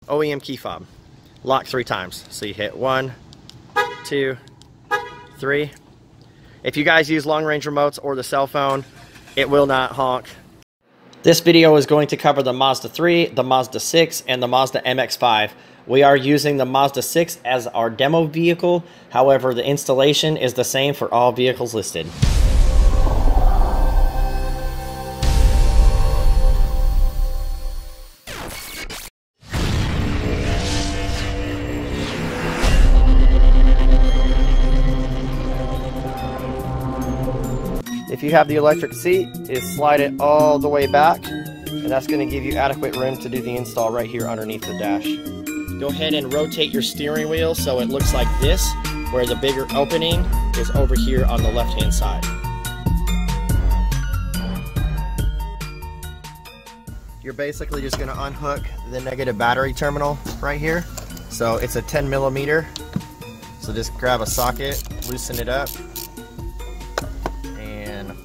OEM key fob. Lock 3 times. So you hit 1, 2, 3. If you guys use long range remotes or the cell phone, it will not honk. This video is going to cover the Mazda 3, the Mazda 6, and the Mazda MX-5. We are using the Mazda 6 as our demo vehicle. However, the installation is the same for all vehicles listed. If you have the electric seat, is slide it all the way back, and that's going to give you adequate room to do the install right here underneath the dash. Go ahead and rotate your steering wheel so it looks like this, where the bigger opening is over here on the left-hand side. You're basically just going to unhook the negative battery terminal right here. So it's a 10 millimeter. So just grab a socket, loosen it up,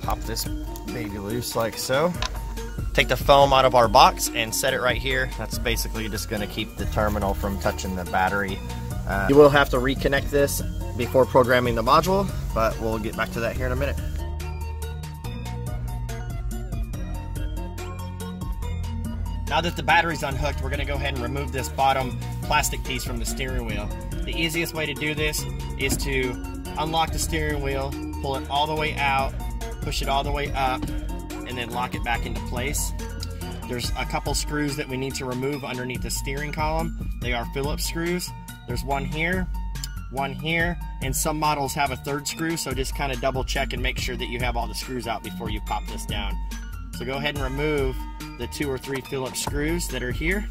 pop this baby loose like so. Take the foam out of our box and set it right here. That's basically just going to keep the terminal from touching the battery. You will have to reconnect this before programming the module, but we'll get back to that here in a minute. Now that the battery's unhooked, we're going to go ahead and remove this bottom plastic piece from the steering wheel. The easiest way to do this is to unlock the steering wheel, pull it all the way out, push it all the way up, and then lock it back into place. There's a couple screws that we need to remove underneath the steering column. They are Phillips screws. There's one here, and some models have a third screw, so just kind of double check and make sure that you have all the screws out before you pop this down. So go ahead and remove the 2 or 3 Phillips screws that are here.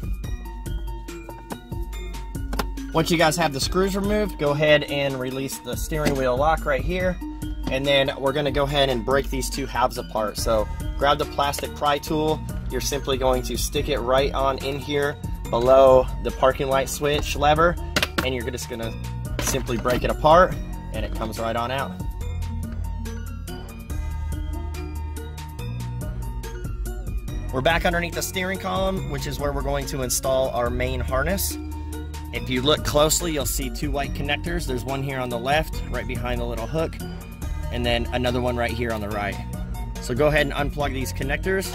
Once you guys have the screws removed, go ahead and release the steering wheel lock right here. And then we're going to go ahead and break these 2 halves apart. So grab the plastic pry tool. You're simply going to stick it right on in here below the parking light switch lever, and you're just going to simply break it apart, and it comes right on out. We're back underneath the steering column, which is where we're going to install our main harness. If you look closely, you'll see 2 white connectors. There's one here on the left, right behind the little hook, and then another one right here on the right. So go ahead and unplug these connectors.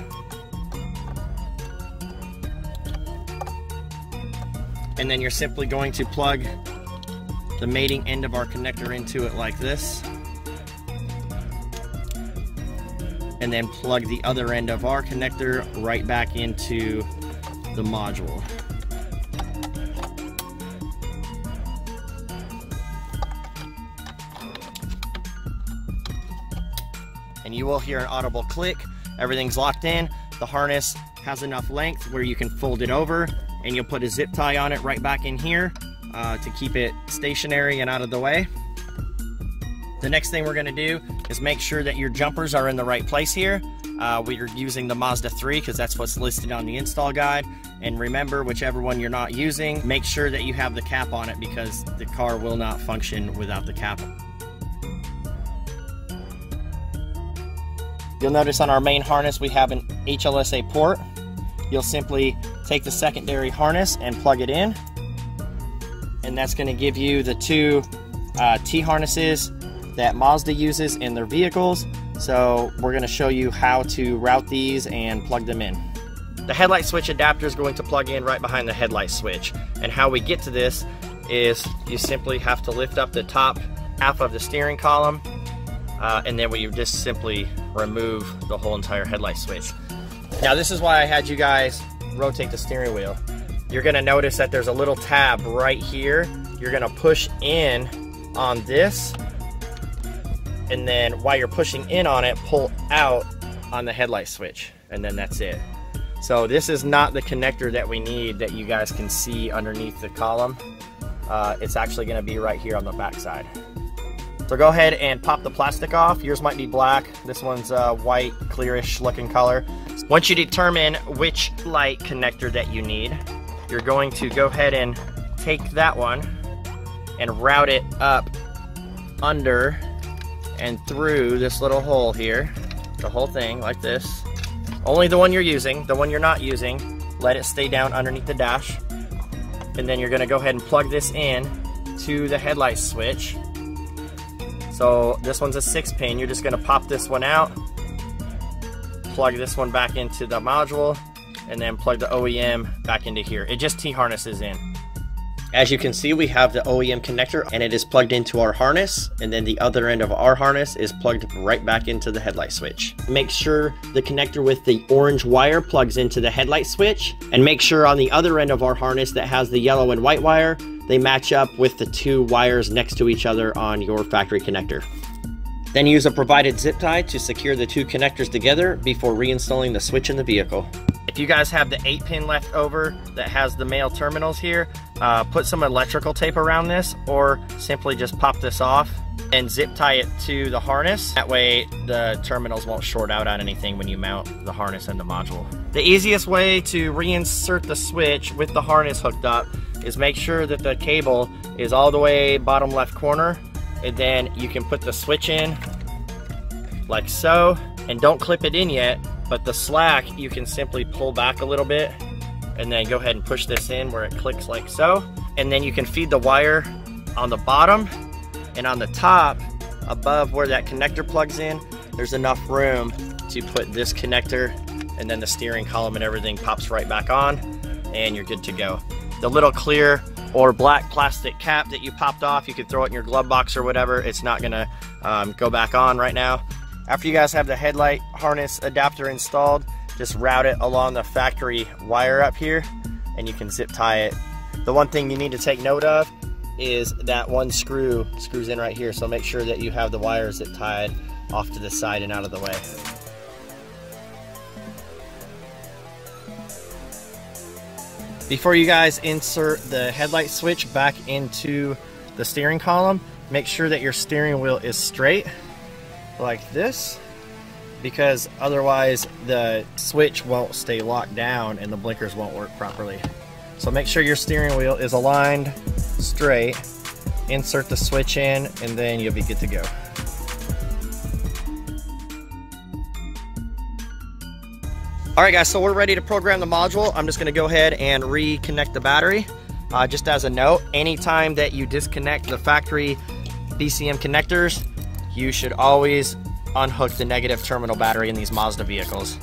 And then you're simply going to plug the mating end of our connector into it like this. And then plug the other end of our connector right back into the module. And you will hear an audible click. Everything's locked in. The harness has enough length where you can fold it over, and you'll put a zip tie on it right back in here to keep it stationary and out of the way. The next thing we're going to do is make sure that your jumpers are in the right place here. We're using the Mazda 3 because that's what's listed on the install guide. And remember, whichever one you're not using, make sure that you have the cap on it because the car will not function without the cap. You'll notice on our main harness we have an HLSA port. You'll simply take the secondary harness and plug it in, and that's going to give you the 2 T-harnesses that Mazda uses in their vehicles. So we're going to show you how to route these and plug them in. The headlight switch adapter is going to plug in right behind the headlight switch, and how we get to this is you simply have to lift up the top half of the steering column, and then we just simply remove the whole entire headlight switch. Now this is why I had you guys rotate the steering wheel. You're going to notice that there's a little tab right here. You're going to push in on this, and then while you're pushing in on it, pull out on the headlight switch, and then that's it. So this is not the connector that we need that you guys can see underneath the column. It's actually going to be right here on the back side. So go ahead and pop the plastic off. Yours might be black. This one's white, clearish looking color. Once you determine which light connector that you need, you're going to go ahead and take that one and route it up under and through this little hole here. The whole thing like this. Only the one you're using. The one you're not using, let it stay down underneath the dash. and then you're gonna go ahead and plug this in to the headlight switch. So this one's a 6-pin. You're just gonna pop this one out, plug this one back into the module, and then plug the OEM back into here. It just T-harnesses in. As you can see, we have the OEM connector and it is plugged into our harness, and then the other end of our harness is plugged right back into the headlight switch. Make sure the connector with the orange wire plugs into the headlight switch, and make sure on the other end of our harness that has the yellow and white wire, they match up with the 2 wires next to each other on your factory connector. Then use a provided zip tie to secure the 2 connectors together before reinstalling the switch in the vehicle. If you guys have the 8-pin left over that has the male terminals here, put some electrical tape around this, or simply just pop this off and zip tie it to the harness. That way the terminals won't short out on anything when you mount the harness and the module. The easiest way to reinsert the switch with the harness hooked up is make sure that the cable is all the way bottom left corner, and then you can put the switch in like so, and don't clip it in yet, but the slack you can simply pull back a little bit and then go ahead and push this in where it clicks like so. And then you can feed the wire on the bottom, and on the top above where that connector plugs in, there's enough room to put this connector, and then the steering column and everything pops right back on and you're good to go. The little clear or black plastic cap that you popped off, you could throw it in your glove box or whatever. It's not gonna go back on right now. After you guys have the headlight harness adapter installed, just route it along the factory wire up here and you can zip tie it. The one thing you need to take note of is that one screw screws in right here, so make sure that you have the wires zip tied off to the side and out of the way. Before you guys insert the headlight switch back into the steering column, make sure that your steering wheel is straight like this, because otherwise the switch won't stay locked down and the blinkers won't work properly. So make sure your steering wheel is aligned straight, insert the switch in, and then you'll be good to go. Alright guys, so we're ready to program the module. I'm just going to go ahead and reconnect the battery. Just as a note, anytime that you disconnect the factory BCM connectors, you should always unhook the negative terminal battery in these Mazda vehicles.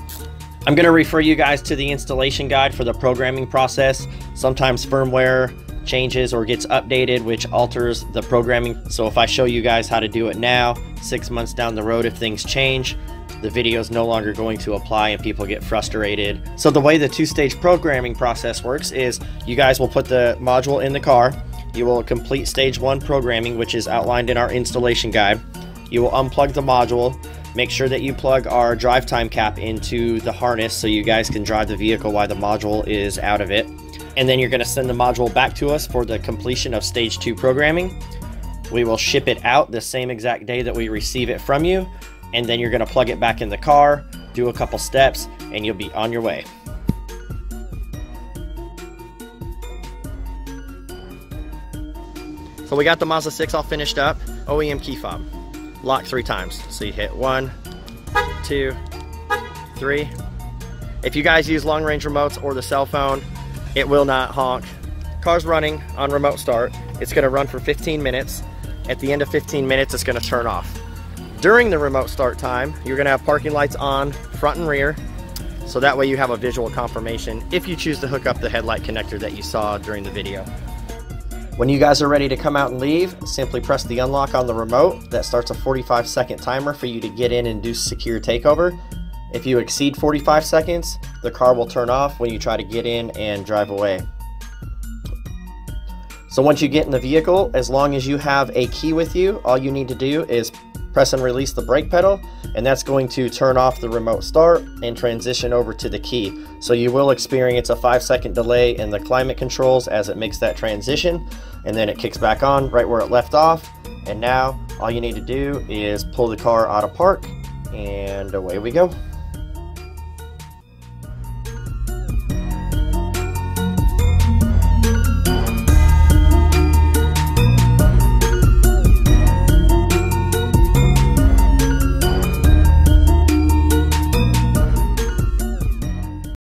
I'm going to refer you guys to the installation guide for the programming process. Sometimes firmware changes or gets updated, which alters the programming. So if I show you guys how to do it now, 6 months down the road, if things change, the video is no longer going to apply and people get frustrated. So the way the 2-stage programming process works is you guys will put the module in the car. You will complete stage 1 programming, which is outlined in our installation guide. You will unplug the module, make sure that you plug our drive time cap into the harness so you guys can drive the vehicle while the module is out of it. And then you're going to send the module back to us for the completion of stage 2 programming. We will ship it out the same exact day that we receive it from you, and then you're going to plug it back in the car, do a couple steps, and you'll be on your way. So we got the Mazda 6 all finished up. OEM key fob. Lock 3 times. So you hit 1, 2, 3. If you guys use long range remotes or the cell phone, it will not honk. Car's running on remote start. It's going to run for 15 minutes. At the end of 15 minutes, it's going to turn off. During the remote start time, you're going to have parking lights on front and rear, so that way you have a visual confirmation if you choose to hook up the headlight connector that you saw during the video. When you guys are ready to come out and leave, simply press the unlock on the remote. That starts a 45-second timer for you to get in and do secure takeover. If you exceed 45 seconds, the car will turn off when you try to get in and drive away. So once you get in the vehicle, as long as you have a key with you, all you need to do is press and release the brake pedal, and that's going to turn off the remote start and transition over to the key. So you will experience a 5-second delay in the climate controls as it makes that transition, and then it kicks back on right where it left off. And now all you need to do is pull the car out of park, and away we go.